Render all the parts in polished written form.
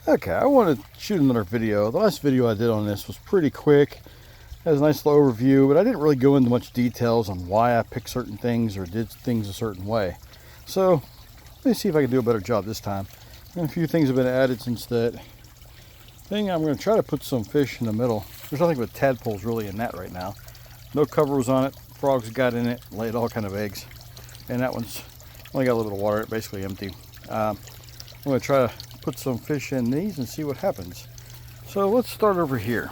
Okay, I want to shoot another video. The last video I did on this was pretty quick. It has a nice little overview, but I didn't really go into much details on why I picked certain things or did things a certain way. So let me see if I can do a better job this time. And a few things have been added since that thing. I'm going to try to put some fish in the middle. There's nothing but tadpoles really in that right now. No cover was on it. Frogs got in it, laid all kind of eggs. And that one's only got a little bit of water, basically empty. I'm going to try to put some fish in these and see what happens. So let's start over here.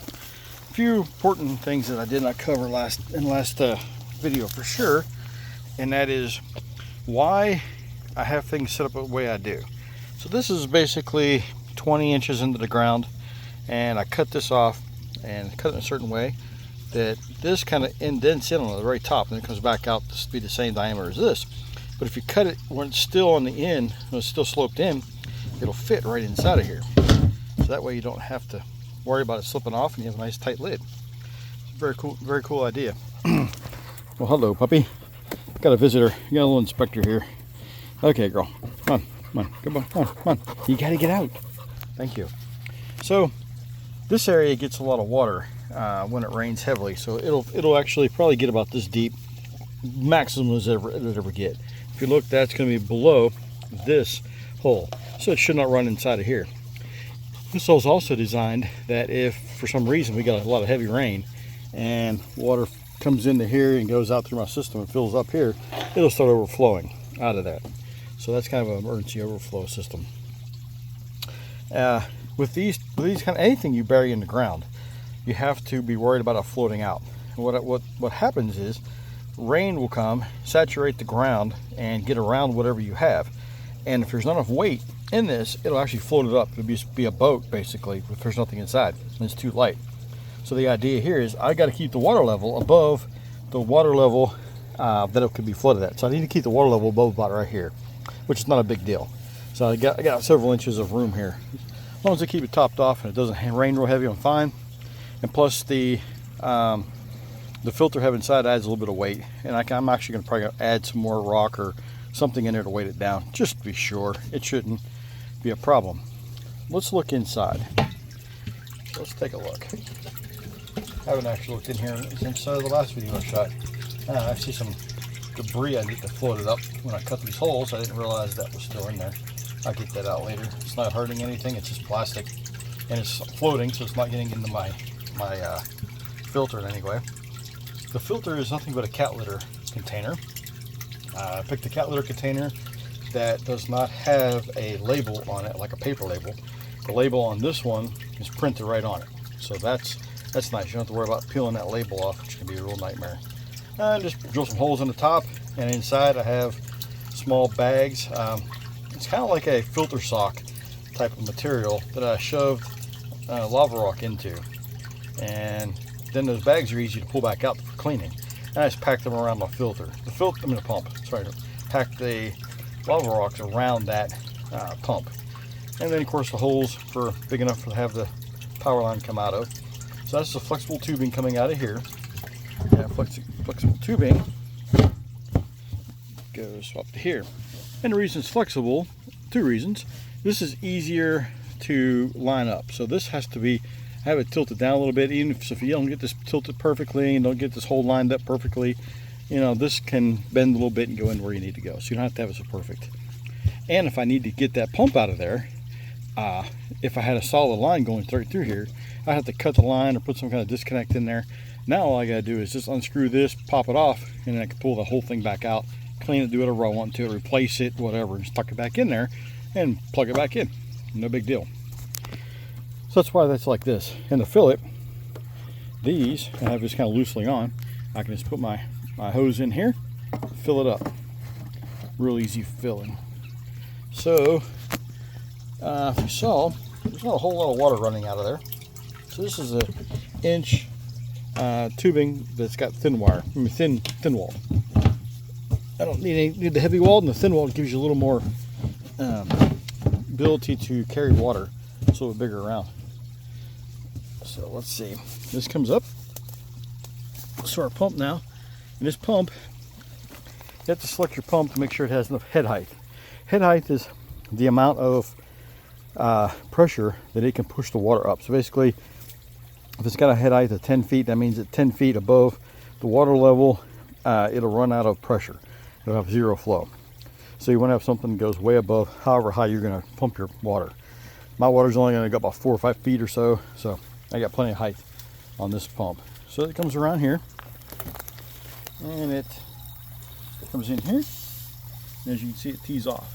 A few important things that I did not cover in the last video for sure, and that is why I have things set up the way I do. So this is basically 20 inches into the ground, and I cut this off and cut it in a certain way that this kind of indents in on the very top, and it comes back out to be the same diameter as this. But if you cut it when it's still on the end, when it's still sloped in, it'll fit right inside of here. So that way you don't have to worry about it slipping off, and you have a nice tight lid. Very cool idea. Well, hello puppy. Got a visitor. You got a little inspector here. Okay, girl. Come on. Come on. You gotta get out. Thank you. So this area gets a lot of water when it rains heavily. So it'll actually probably get about this deep, maximum it'll ever get. If you look, that's going to be below this hole, so it should not run inside of here. This hole is also designed that if for some reason we got a lot of heavy rain and water comes into here and goes out through my system and fills up here, it'll start overflowing out of that. So that's kind of an emergency overflow system. With these kind of anything you bury in the ground, you have to be worried about it floating out. And what happens is rain will come, saturate the ground, and get around whatever you have. And if there's not enough weight in this, it'll actually float it up. It'll be a boat, basically, if there's nothing inside and it's too light. So the idea here is I got to keep the water level above the water level that it could be flooded at. So I need to keep the water level above about right here, which is not a big deal. So I got several inches of room here. As long as I keep it topped off and it doesn't rain real heavy, I'm fine. And plus the filter I have inside adds a little bit of weight, and I'm actually going to probably add some more rock or something in there to weight it down, just to be sure. It shouldn't be a problem. Let's look inside. Let's take a look. I haven't actually looked in here since the last video I shot. I see some debris I need to float it up. When I cut these holes, I didn't realize that was still in there. I'll get that out later. It's not hurting anything, it's just plastic, and it's floating, so it's not getting into my filter in any way. The filter is nothing but a cat litter container. I picked a cat litter container that does not have a label on it, like a paper label. The label on this one is printed right on it. So that's nice. You don't have to worry about peeling that label off, which can be a real nightmare. Just drill some holes in the top, and inside I have small bags. It's kind of like a filter sock type of material that I shoved lava rock into. And then those bags are easy to pull back out for cleaning. And I just pack them around my filter. The pump. Sorry, pack the lava rocks around that pump. And then of course the holes for big enough to have the power line come out of. So that's the flexible tubing coming out of here. And flexible tubing goes up to here. And the reason it's flexible, two reasons. This is easier to line up. So this has to have it tilted down a little bit. Even if you don't get this tilted perfectly and don't get this hole lined up perfectly, this can bend a little bit and go in where you need to go. So you don't have to have it so perfect. And if I need to get that pump out of there, if I had a solid line going straight through here, I have to cut the line or put some kind of disconnect in there. Now all I gotta do is just unscrew this, pop it off, and then I can pull the whole thing back out, clean it, do whatever I want to, replace it, whatever, and stuck it back in there and plug it back in. No big deal. So that's why that's like this. And to fill it, these I have just kind of loosely on. I can just put my hose in here, fill it up. Real easy filling. So if you saw, there's not a whole lot of water running out of there. So this is an inch tubing that's got thin wire, thin wall. I don't need the heavy wall, and the thin wall gives you a little more ability to carry water. It's a little bit bigger around. So let's see. This comes up. So our pump now, and this pump, you have to select your pump to make sure it has enough head height. Head height is the amount of pressure that it can push the water up. So basically, if it's got a head height of 10 feet, that means at 10 feet above the water level, it'll run out of pressure. It'll have zero flow. So you want to have something that goes way above however high you're going to pump your water. My water's only going to go about 4 or 5 feet or so, so I got plenty of height on this pump. So it comes around here, and it comes in here, and as you can see, it tees off.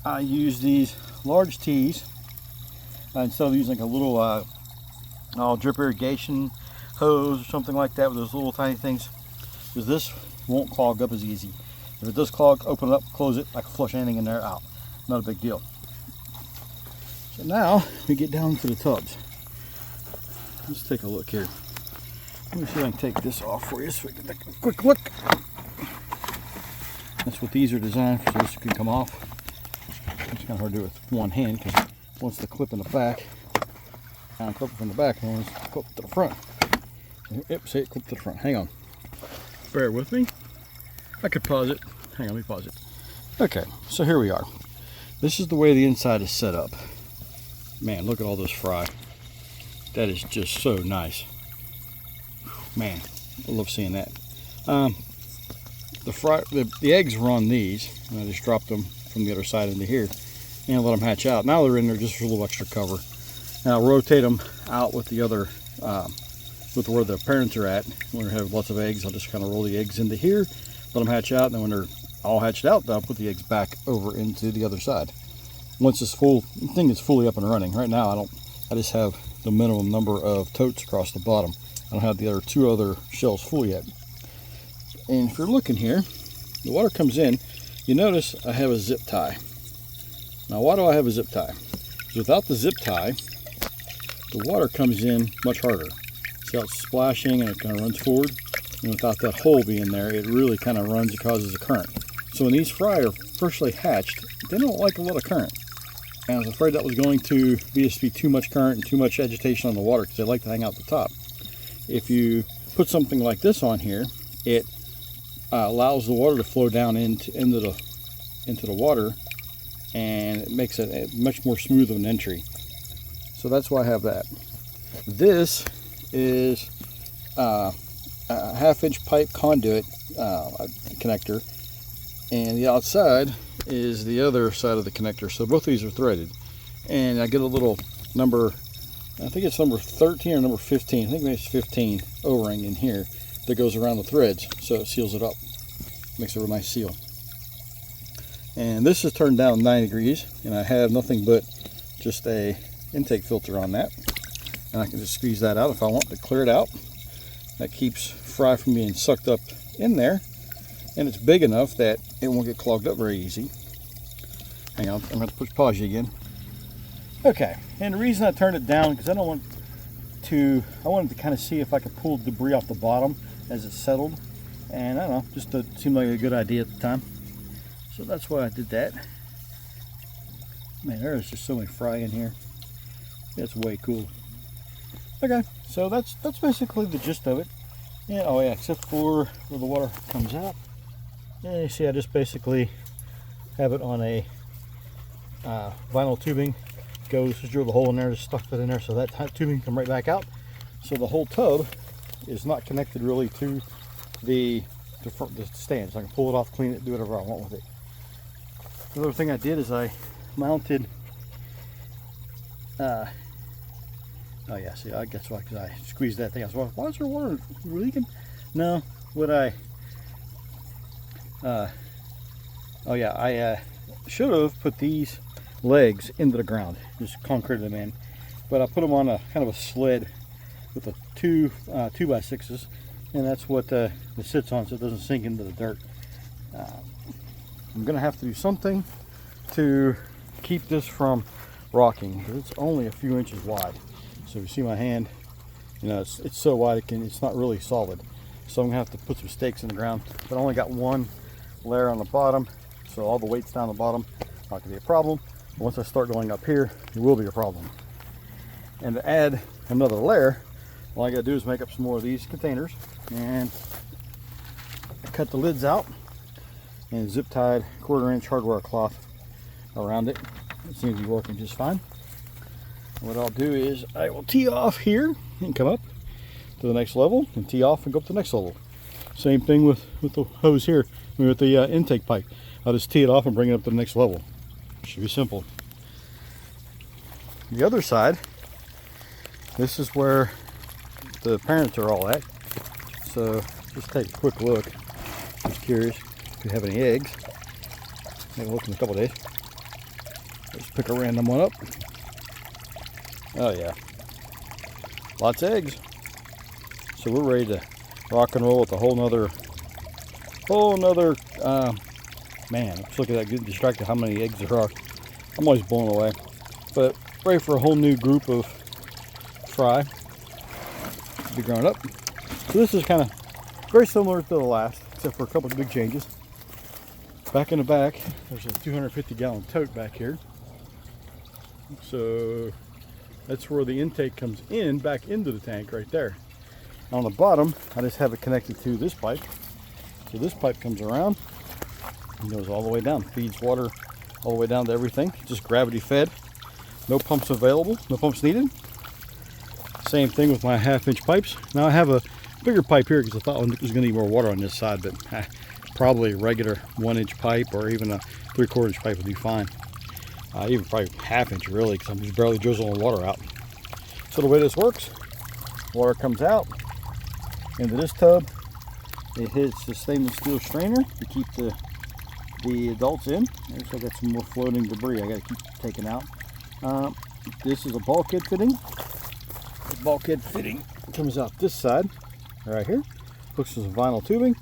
I use these large tees instead of using like a little drip irrigation hose or something like that with those little tiny things, because this won't clog up as easy. If it does clog, open it up, close it. I can flush anything in there out. Not a big deal. So now we get down to the tubs. Let's take a look here. Let me see if I can take this off for you so we can take a quick look. That's what these are designed for, so this can come off. It's kind of hard to do with one hand because once the clip in the back, and clip from the back, and one's clip to the front. Yep, see it clip to the front. Hang on. Bear with me. I could pause it. Hang on, let me pause it. Okay, so here we are. This is the way the inside is set up. Man, look at all this fry. That is just so nice. Man, I love seeing that. The eggs were on these, and I just dropped them from the other side into here and let them hatch out. Now they're in there just for a little extra cover. And I'll rotate them out with the other, with where the parents are at. When we have lots of eggs, I'll just kind of roll the eggs into here, let them hatch out, and then when they're all hatched out, then I'll put the eggs back over into the other side. Once this thing is fully up and running. Right now, I just have the minimum number of totes across the bottom. I don't have the two other shells full yet. And if you're looking here, the water comes in. You notice I have a zip tie. Now, why do I have a zip tie? Because without the zip tie, the water comes in much harder. See how it's splashing and it kind of runs forward? And without that hole being there, it really kind of runs and causes a current. So when these fry are freshly hatched, they don't like a lot of current. And I was afraid that was going to be too much current and too much agitation on the water because they like to hang out the top. If you put something like this on here, it allows the water to flow down into the water, and it makes it a much more smooth of an entry. So that's why I have that. This is a 1/2-inch pipe conduit connector, and the outside is the other side of the connector. So both of these are threaded, and I get a little number, I think it's number 13 or number 15, I think maybe it's 15 O-ring in here that goes around the threads, so it seals it up. Makes a real nice seal. And this is turned down 9 degrees, and I have nothing but just a intake filter on that, and I can just squeeze that out if I want to clear it out. That keeps fry from being sucked up in there, and it's big enough that it won't get clogged up very easy. Hang on, I'm going to push pause you again. Okay, and the reason I turned it down because I wanted to kind of see if I could pull debris off the bottom as it settled, and I don't know, just it seemed like a good idea at the time. So that's why I did that. Man, there is just so many fry in here. That's way cool. Okay, so that's basically the gist of it. Yeah, oh yeah, except for where the water comes out. Yeah, you see I just basically have it on a vinyl tubing. Just drill the hole in there, just stuck that in there so that tubing can come right back out. So the whole tub is not connected really to the stand. So I can pull it off, clean it, do whatever I want with it. The other thing I did is I mounted, oh yeah, see, I guess why, because I squeezed that thing. I was like, why is there water leaking? No, what I should have put these legs into the ground, just concreted them in, but I put them on a kind of a sled with a 2x6s, and that's what it sits on so it doesn't sink into the dirt. I'm gonna have to do something to keep this from rocking because it's only a few inches wide. So you see my hand, you know, it's so wide it's not really solid. So I'm gonna have to put some stakes in the ground, but I only got one layer on the bottom, so all the weight's down the bottom. Not gonna be a problem. Once I start going up here, it will be a problem. And to add another layer, all I gotta do is make up some more of these containers, and I cut the lids out and zip tied 1/4 inch hardware cloth around it. It seems to be working just fine. And what I'll do is I will tee off here and come up to the next level and tee off and go up to the next level. Same thing with the hose here, with the intake pipe. I'll just tee it off and bring it up to the next level. Should be simple. The other side, this is where the parents are all at. So just take a quick look. Just curious if you have any eggs. Maybe look in a couple days. Let's pick a random one up. Oh yeah, lots of eggs. So we're ready to rock and roll with a whole nother, man, let's look at that, getting distracted how many eggs there are. I'm always blown away. But ready for a whole new group of fry to be grown up. So this is kind of very similar to the last, except for a couple of big changes. Back in the back, there's a 250-gallon tote back here. So that's where the intake comes in, back into the tank right there. On the bottom, I just have it connected to this pipe. So this pipe comes around and goes all the way down, feeds water all the way down to everything. Just gravity fed. No pumps available, no pumps needed. Same thing with my 1/2-inch pipes. Now I have a bigger pipe here because I thought there was going to need more water on this side, but probably a regular 1-inch pipe or even a 3/4-inch pipe would be fine. Even probably 1/2-inch really, because I'm just barely drizzling water out. So the way this works, water comes out into this tub. It hits the stainless steel strainer to keep the adults in. There's, I got some more floating debris I got to keep taking out. This is a bulkhead fitting. The bulkhead fitting comes out this side, right here. Hooks to some vinyl tubing.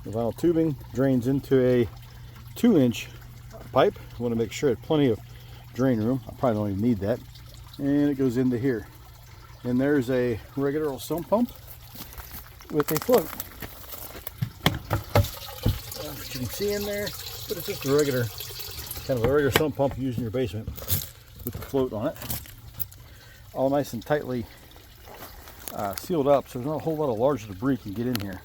The vinyl tubing drains into a 2-inch pipe. I want to make sure it has plenty of drain room. I probably don't even need that. And it goes into here. And there's a regular old sump pump with a float. You can see in there, but it's just a regular, kind of a regular sump pump you use in your basement with the float on it. All nice and tightly sealed up, so there's not a whole lot of large debris can get in here.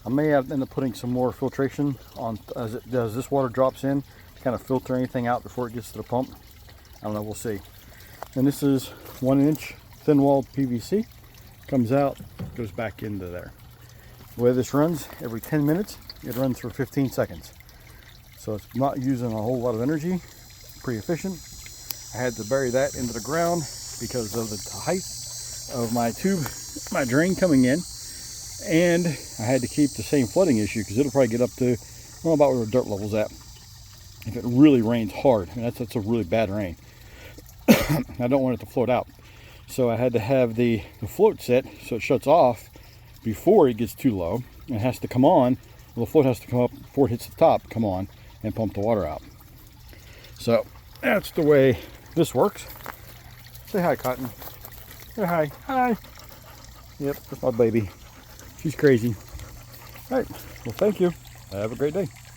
I may end up putting some more filtration on as this water drops in to kind of filter anything out before it gets to the pump. I don't know, we'll see. And this is 1-inch thin-walled PVC. Comes out, goes back into there. The way this runs, every 10 minutes, it runs for 15 seconds. So it's not using a whole lot of energy, pretty efficient. I had to bury that into the ground because of the height of my tube, my drain coming in. And I had to keep the same flooding issue because it'll probably get up to, well, about where the dirt level's at. If it really rains hard, and that's a really bad rain. I don't want it to float out. So I had to have the float set so it shuts off before it gets too low. And it has to come on, well, the float has to come up before it hits the top, come on, and pump the water out. So that's the way this works. Say hi, Cotton. Say hi. Hi. Yep, that's my baby. She's crazy. All right, well, thank you. Have a great day.